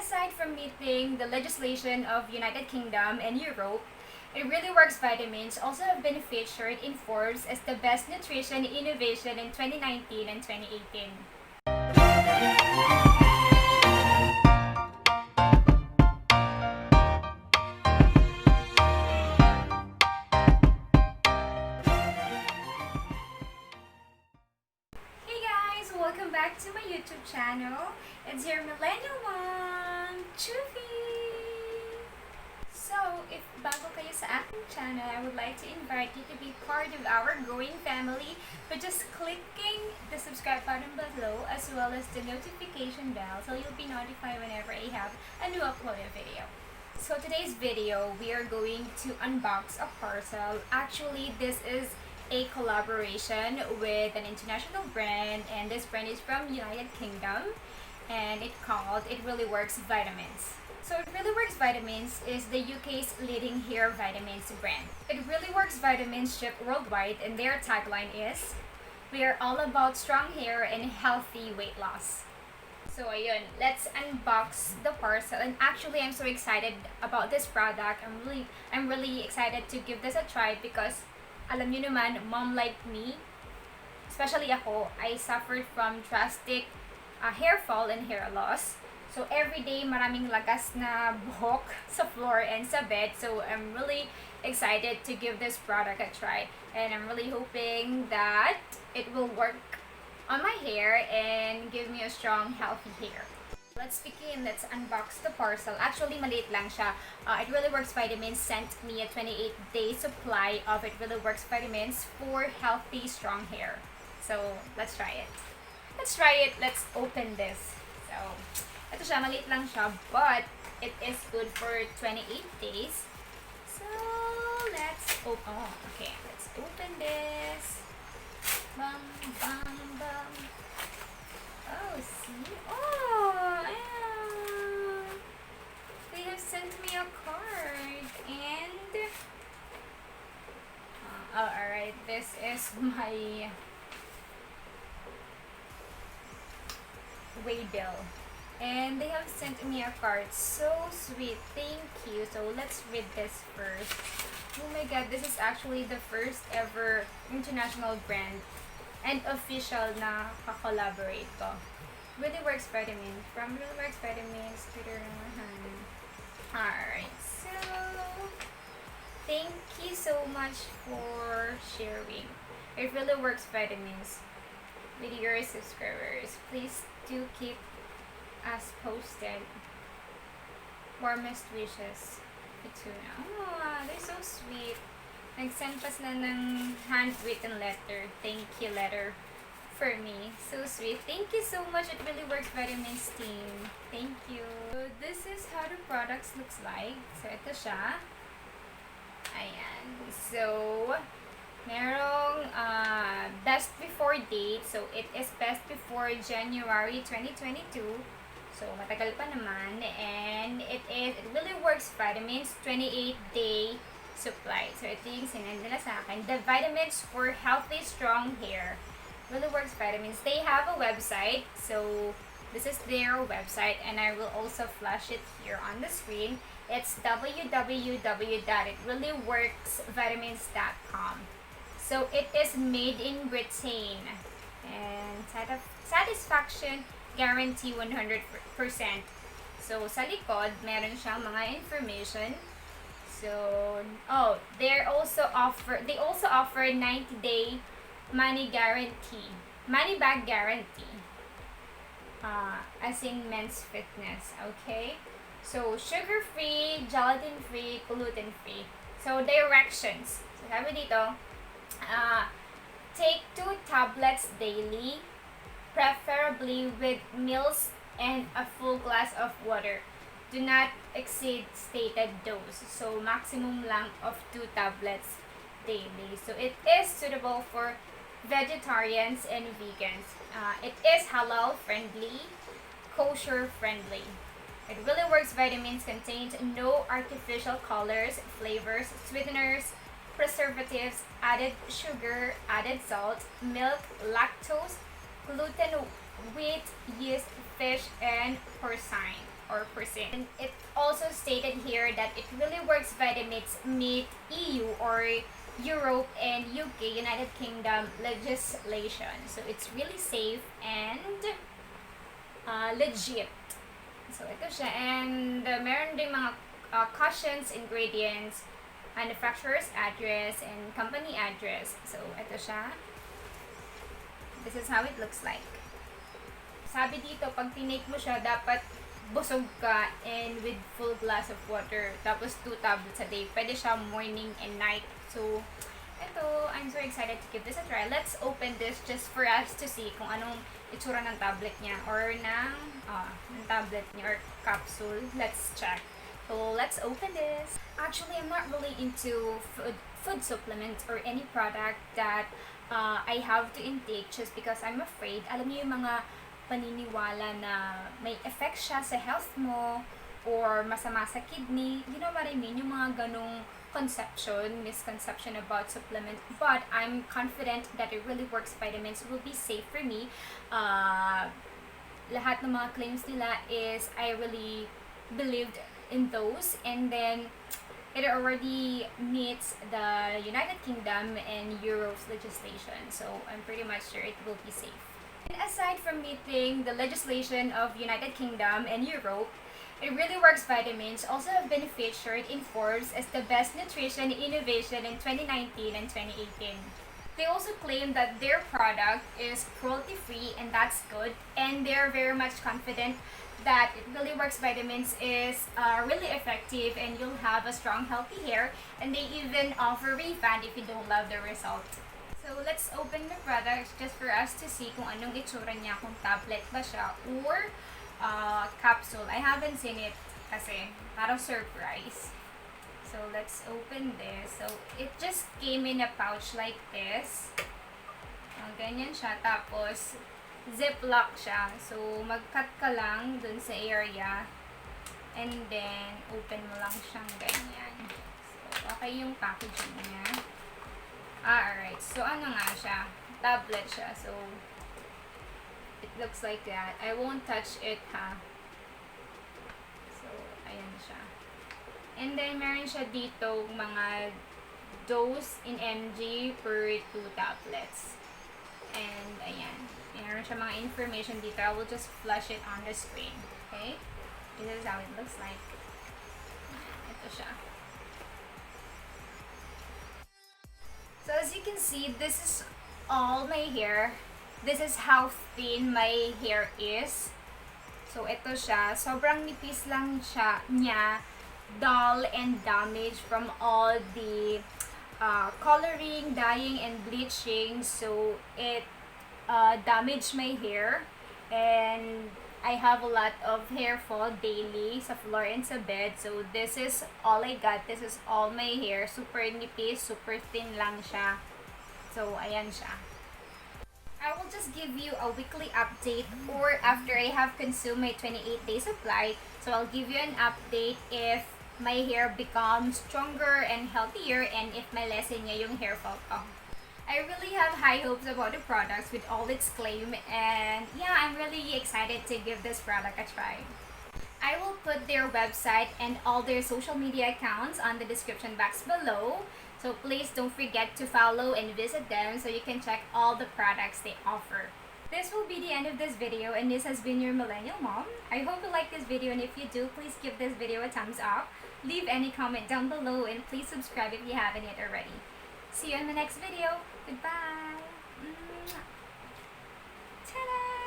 aside from meeting the legislation of United Kingdom and Europe, It Really Works vitamins also have been featured in Forbes as the best nutrition innovation in 2019 and 2018. Welcome back to my YouTube channel. It's your millennial mom, Juvy! So, if bago kayo sa aking channel, I would like to invite you to be part of our growing family by just clicking the subscribe button below as well as the notification bell so you'll be notified whenever I have a new uploaded video. So today's video, we are going to unbox a parcel. Actually, this is a collaboration with an international brand, and this brand is from United Kingdom, and it's called It Really Works Vitamins. So It Really Works Vitamins is the UK's leading hair vitamins brand. It Really Works Vitamins ship worldwide, and their tagline is, "We are all about strong hair and healthy weight loss." So ayun, let's unbox the parcel. And actually, I'm so excited about this product. I'm really excited to give this a try because alam niyo naman, mom like me, especially ako, I suffered from drastic hair fall and hair loss. So every day, maraming lagas na buhok sa floor and sa bed. So I'm really excited to give this product a try. And I'm really hoping that it will work on my hair and give me a strong, healthy hair. Let's begin. Let's unbox the parcel. Actually, maliit lang siya. It Really Works Vitamins sent me a 28-day supply of It Really Works Vitamins for healthy, strong hair. So, let's try it. Let's try it. Let's open this. So, ito siya. Maliit lang siya, but it is good for 28 days. So, let's open. Oh, okay. Let's open this. Bam, bam, bam. Oh, see? Oh, they have sent me a card, and oh, alright, this is my way bill, and they have sent me a card. So sweet, thank you. So let's read this first. Oh my god, this is actually the first ever international brand and official na ka-collaborate ko. Really Works Vitamins. From Really Works Vitamins to their hand. Alright, so thank you so much for sharing It Really Works Vitamins with your subscribers. Please do keep us posted. Warmest wishes, Pituna. Oh, they're so sweet. Nag-send pa sila ng handwritten letter. Thank you letter for me. So sweet. Thank you so much. It Really Works Vitamins team. Thank you. So this is how the products looks like. So ito siya. Ayan. So merong best before date. So it is best before January 2022. So matagal pa naman. And it Really Works Vitamins 28-day supply. So ito yung sinend nila sa akin. The vitamins for healthy, strong hair. Really Works Vitamins. They have a website. So this is their website, and I will also flash it here on the screen. It's www.itreallyworksvitamins.com. So it is made in Britain, and satisfaction guarantee 100%. So sa likod, meron siyang mga information. So, oh, they also offer 90-day money back guarantee. As in men's fitness, okay? So, sugar-free, gelatin-free, gluten-free. So, directions. So, sabi dito, take 2 tablets daily, preferably with meals and a full glass of water. Do not exceed stated dose. So, maximum lang of 2 tablets daily. So, it is suitable for vegetarians and vegans. It is halal friendly, kosher friendly. It Really Works Vitamins contains no artificial colors, flavors, sweeteners, preservatives, added sugar, added salt, milk, lactose, gluten, wheat, yeast, fish, and porcine. or percent. And it also stated here that it really works vitamins meet EU or Europe and UK, United Kingdom legislation. So it's really safe and legit. So ito siya. And meron din mga cautions, ingredients, manufacturer's address, and company address. So ito siya. This is how it looks like. Sabi dito, pag tinake mo siya, dapat busog ka and with full glass of water. Tapos 2 tablets a day. Pwede siya morning and night. So, ito, I'm so excited to give this a try. Let's open this just for us to see kung anong itsura ng tablet niya or ng tablet niya or capsule. Let's check. So, let's open this. Actually, I'm not really into food supplements or any product that I have to intake just because I'm afraid. Alam niyo yung mga paniniwala na may effect siya sa health mo or masama sa kidney. You know what I mean? Yung mga ganong misconception about supplement. But I'm confident that it really works. Vitamins will be safe for me. Lahat ng mga claims nila is I really believed in those, and then it already meets the United Kingdom and Europe's legislation. So I'm pretty much sure it will be safe. And aside from meeting the legislation of United Kingdom and Europe, it really works vitamins also have been featured in Forbes as the best nutrition innovation in 2019 and 2018. They also claim that their product is cruelty-free, and that's good. And they're very much confident that it really works vitamins is really effective and you'll have a strong healthy hair. And they even offer refund if you don't love the result. So let's open the product just for us to see kung anong itsura niya, kung tablet ba siya or capsule. I haven't seen it kasi parang surprise. So let's open this. So it just came in a pouch like this. Ganyan siya. Tapos ziplock siya. So mag-cut ka lang dun sa area. And then open mo lang siyang ganyan. So okay yung packaging niya. Alright, so ano nga siya? Tablet siya, so it looks like that. I won't touch it, ha? So, ayan siya. And then, meron siya dito mga dose in mg per 2 tablets. And, ayan. Meron siya mga information dito. I will just flash it on the screen. Okay? This is how it looks like. Ito siya. So as you can see, this is all my hair. This is how thin my hair is. So ito siya. Sobrang nipis lang niya. Dull and damaged from all the coloring, dyeing, and bleaching. So it damaged my hair. And I have a lot of hair fall daily sa floor and sa bed. So this is all I got. This is all my hair. Super nipis, super thin lang siya. So ayan siya. I will just give you a weekly update or after I have consumed my 28-day supply. So I'll give you an update if my hair becomes stronger and healthier and if may lessen niya yung hair fall ko. I really have high hopes about the products with all its claim, and yeah, I'm really excited to give this product a try. I will put their website and all their social media accounts on the description box below, so please don't forget to follow and visit them so you can check all the products they offer. This will be the end of this video, and this has been your Millennial Mom. I hope you like this video, and if you do, please give this video a thumbs up, leave any comment down below, and please subscribe if you haven't yet already. See you in the next video. Goodbye. Ta-da!